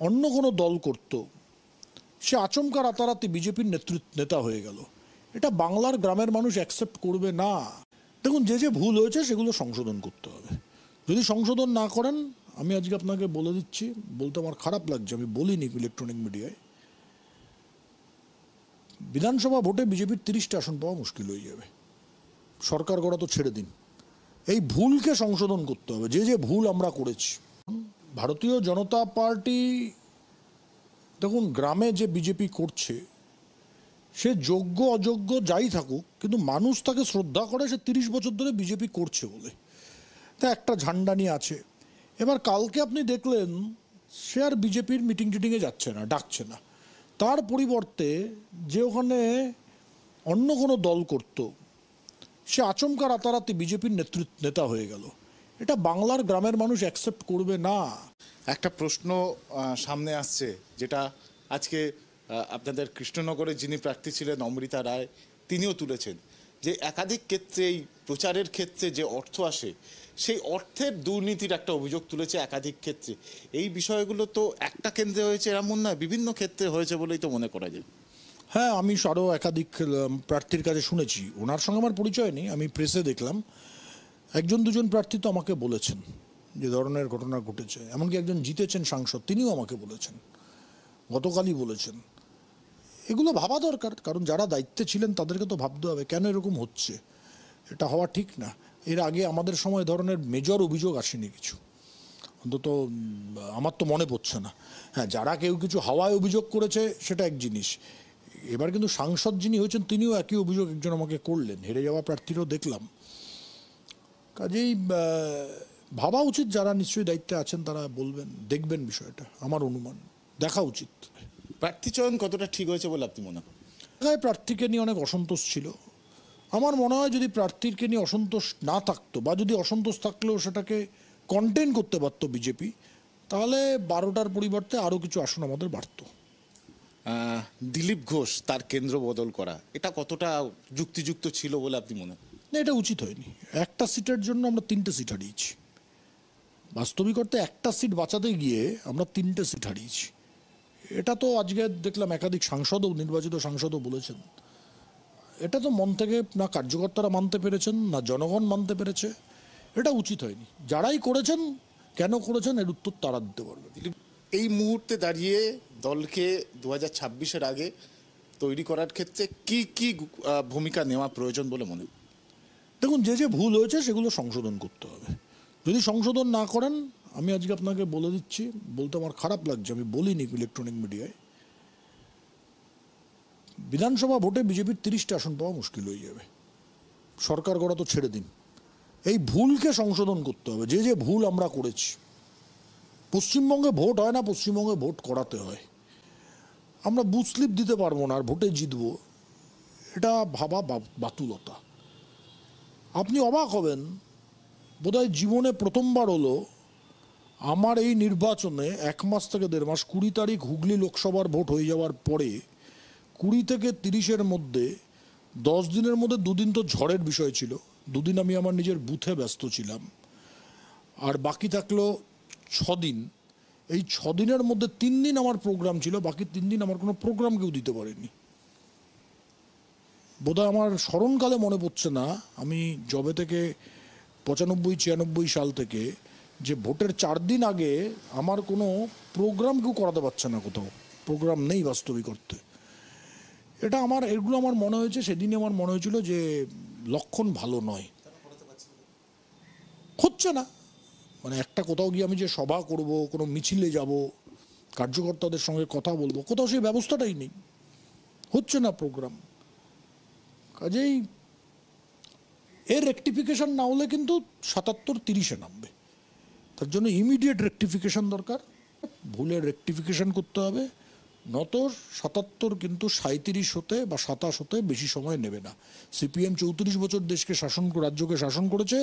অন্য কোনো দল করত, সে আচমকা রাতারাতি বিজেপির নেতা হয়ে গেল, এটা বাংলার গ্রামের মানুষ অ্যাকসেপ্ট করবে না। দেখুন, যে যে ভুল হয়েছে সেগুলো সংশোধন করতে হবে। যদি সংশোধন না করেন, আমি আজকে আপনাকে বলে দিচ্ছি, বলতে আমার খারাপ লাগছে, আমি বলিনি ইলেকট্রনিক মিডিয়ায়, বিধানসভা ভোটে বিজেপির 30টা আসন পাওয়া মুশকিল হয়ে যাবে। সরকার গড়া তো ছেড়ে দিন, এই ভুলকে সংশোধন করতে হবে, যে যে ভুল আমরা করেছি। ভারতীয় জনতা পার্টি, দেখুন, গ্রামে যে বিজেপি করছে, সে যোগ্য অযোগ্য যাই থাকুক, কিন্তু মানুষ তাকে শ্রদ্ধা করে, সে 30 বছর ধরে বিজেপি করছে বলে, তা একটা ঝান্ডা নিয়ে আছে। এবার কালকে আপনি দেখলেন সে আর বিজেপির মিটিং টিটিংয়ে যাচ্ছে না, ডাকছে না, তার পরিবর্তে যে ওখানে অন্য কোনো দল করত, সে আচমকা রাতারাতি বিজেপির নেতা হয়ে গেল, এটা বাংলার গ্রামের মানুষ অ্যাকসেপ্ট করবে না। একটা প্রশ্ন সামনে আসছে, যেটা আজকে আপনাদের কৃষ্ণনগরে যিনি প্রার্থী ছিলেন অমৃতা রায়, তিনিও তুলেছেন, যে একাধিক ক্ষেত্রে এই প্রচারের ক্ষেত্রে যে অর্থ আসে, সেই অর্থের দুর্নীতির একটা অভিযোগ তুলেছে একাধিক ক্ষেত্রে। এই বিষয়গুলো তো একটা কেন্দ্রে হয়েছে এমন নয়, বিভিন্ন ক্ষেত্রে হয়েছে বলেই তো মনে করা যায়। হ্যাঁ, আমি আরও একাধিক প্রার্থীর কাছে শুনেছি, ওনার সঙ্গে আমার পরিচয় নেই, আমি প্রেসে দেখলাম একজন দুজন প্রার্থী তো আমাকে বলেছেন যে ধরনের ঘটনা ঘটেছে। এমনকি একজন জিতেছেন সাংসদ, তিনিও আমাকে বলেছেন, গতকালই বলেছেন। এগুলো ভাবা দরকার, কারণ যারা দায়িত্বে ছিলেন তাদেরকে তো ভাবতে হবে কেন এরকম হচ্ছে, এটা হওয়া ঠিক না। এর আগে আমাদের সময় ধরনের মেজর অভিযোগ আসেনি কিছু, অন্তত আমার তো মনে পড়ছে না। হ্যাঁ, যারা কেউ কিছু হাওয়ায় অভিযোগ করেছে সেটা এক জিনিস, এবার কিন্তু সাংসদ যিনি হয়েছেন তিনিও একই অভিযোগ একজন আমাকে করলেন, হেরে যাওয়া প্রার্থীরও দেখলাম। কাজেই ভাবা উচিত, যারা নিশ্চয়ই দায়িত্বে আছেন তারা বলবেন, দেখবেন বিষয়টা, আমার অনুমান দেখা উচিত। প্রার্থী চয়ন কতটা ঠিক হয়েছে বলে আপনি মনে করেন? প্রার্থীকে নিয়ে অনেক অসন্তোষ ছিল। আমার মনে হয় যদি প্রার্থীকে নিয়ে অসন্তোষ না থাকতো, বা যদি অসন্তোষ থাকলেও সেটাকে কন্টেন করতে পারতো বিজেপি, তাহলে 12টার পরিবর্তে আরও কিছু আসন আমাদের বাড়তো। দিলীপ ঘোষ তার কেন্দ্র বদল করা, এটা কতটা যুক্তিযুক্ত ছিল বলে আপনি মনে করেন? না, এটা উচিত হয়নি। একটা সিটের জন্য আমরা 3টে সিট হারিয়েছি, বাস্তবিক অর্থে একটা সিট বাঁচাতে গিয়ে আমরা 3টে সিট হারিয়েছি। এটা তো আজকে দেখলাম একাধিক সাংসদও, নির্বাচিত সাংসদও বলেছেন। এটা তো মন থেকে না কার্যকর্তারা মানতে পেরেছেন, না জনগণ মানতে পেরেছে, এটা উচিত হয়নি। যারাই করেছেন, কেন করেছেন, এর উত্তর তারা দিতে পারবে। এই মুহূর্তে দাঁড়িয়ে দলকে 2026-এর আগে তৈরি করার ক্ষেত্রে কি কি ভূমিকা নেওয়া প্রয়োজন বলে মনে করেন? দেখুন, যে যে ভুল হয়েছে সেগুলো সংশোধন করতে হবে। যদি সংশোধন না করেন, আমি আজকে আপনাকে বলে দিচ্ছি, বলতে আমার খারাপ লাগছে, আমি বলিনি ইলেকট্রনিক মিডিয়ায়, বিধানসভা ভোটে বিজেপির 30টা আসন পাওয়া মুশকিল হয়ে যাবে। সরকার গড়া তো ছেড়ে দিন, এই ভুলকে সংশোধন করতে হবে, যে যে ভুল আমরা করেছি। পশ্চিমবঙ্গে ভোট হয় না, পশ্চিমবঙ্গে ভোট করাতে হয়। আমরা বুথ স্লিপ দিতে পারবো না আর ভোটে জিতবো, এটা ভাবা বাতুলতা। আপনি অবাক হবেন, বোধহয় জীবনে প্রথমবার হলো আমার এই নির্বাচনে 1 মাস থেকে 1.5 মাস, 20 তারিখ হুগলি লোকসভার ভোট হয়ে যাওয়ার পরে 20 থেকে 30-এর মধ্যে 10 দিনের মধ্যে 2 দিন তো ঝড়ের বিষয় ছিল, 2 দিন আমি আমার নিজের বুথে ব্যস্ত ছিলাম, আর বাকি থাকলো 6 দিন। এই 6 দিনের মধ্যে 3 দিন আমার প্রোগ্রাম ছিল, বাকি 3 দিন আমার কোনো প্রোগ্রাম কেউ দিতে পারেনি। বোধহয় আমার স্মরণকালে মনে পড়ছে না, আমি জবে থেকে 95-96 সাল থেকে, যে ভোটের 4 দিন আগে আমার কোনো প্রোগ্রাম কেউ করাতে পারছে না, কোথাও প্রোগ্রাম নেই বাস্তবিক অর্থে। এগুলো আমার মনে হয়েছে, সেদিনই আমার মনে হয়েছিল যে লক্ষণ ভালো নয়, হচ্ছে না। মানে একটা কোথাও গিয়ে আমি যে সভা করব, কোনো মিছিলে যাব, কার্যকর্তাদের সঙ্গে কথা বলবো, কোথাও সেই ব্যবস্থাটাই নেই, হচ্ছে না প্রোগ্রাম। কাজেই এর রেকটিফিকেশন না হলে কিন্তু 77-30-এ নামবে, তার জন্য ইমিডিয়েট রেকটিফিকেশন দরকার, ভুলের রেকটিফিকেশন করতে হবে, নত 77 কিন্তু 37 হতে বা 27 হতে বেশি সময় নেবে না। সিপিএম 34 বছর দেশকে রাজ্যকে শাসন করেছে,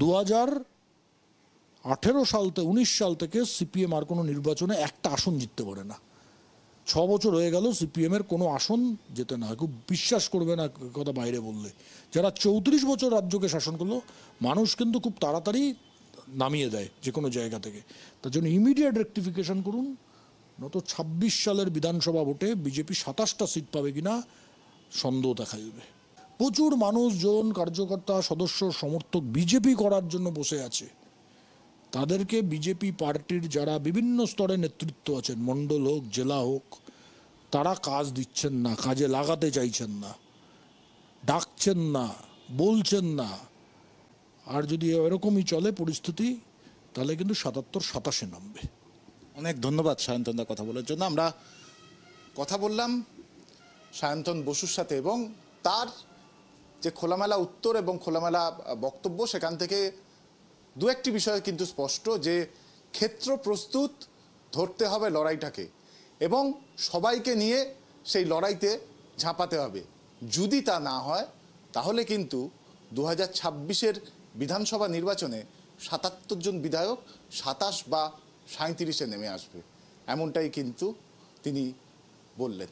2018 সাল থেকে 19 সাল থেকে সিপিএম আর কোনো নির্বাচনে একটা আসন জিততে পারে না। 6 বছর হয়ে গেল সিপিএম এর কোনো আসন যেতে না। খুব বিশ্বাস করবে না কথা বাইরে বললে, যারা 34 বছর রাজ্যকে শাসন করলো, মানুষ কিন্তু খুব তাড়াতাড়ি নামিয়ে দেয় যে কোনো জায়গা থেকে। তার জন্য ইমিডিয়েট রেকটিফিকেশন করুন, নত 26 সালের বিধানসভা ভোটে বিজেপি 27টা সিট পাবে কিনা সন্দেহ দেখা দেবে। প্রচুর মানুষজন, কার্যকর্তা, সদস্য, সমর্থক বিজেপি করার জন্য বসে আছে। তাদেরকে বিজেপি পার্টির যারা বিভিন্ন স্তরে নেতৃত্ব আছেন, মণ্ডল হোক, জেলা হোক, তারা কাজ দিচ্ছেন না, কাজে লাগাতে চাইছেন না, ডাকছেন না, বলছেন না। আর যদি এরকমই চলে পরিস্থিতি, তাহলে কিন্তু 77-27 নামবে। অনেক ধন্যবাদ সায়ন্তন দা কথা বলার জন্য। আমরা কথা বললাম সায়ন্তন বসুর সাথে, এবং তার যে খোলামেলা উত্তর এবং খোলামেলা বক্তব্য, সেখান থেকে দু একটি বিষয় কিন্তু স্পষ্ট, যে ক্ষেত্র প্রস্তুত ধরতে হবে লড়াইটাকে, এবং সবাইকে নিয়ে সেই লড়াইতে ঝাঁপাতে হবে। যদি তা না হয় তাহলে কিন্তু 2026-এর বিধানসভা নির্বাচনে 77 জন বিধায়ক 27 বা 37-এ নেমে আসবে, এমনটাই কিন্তু তিনি বললেন।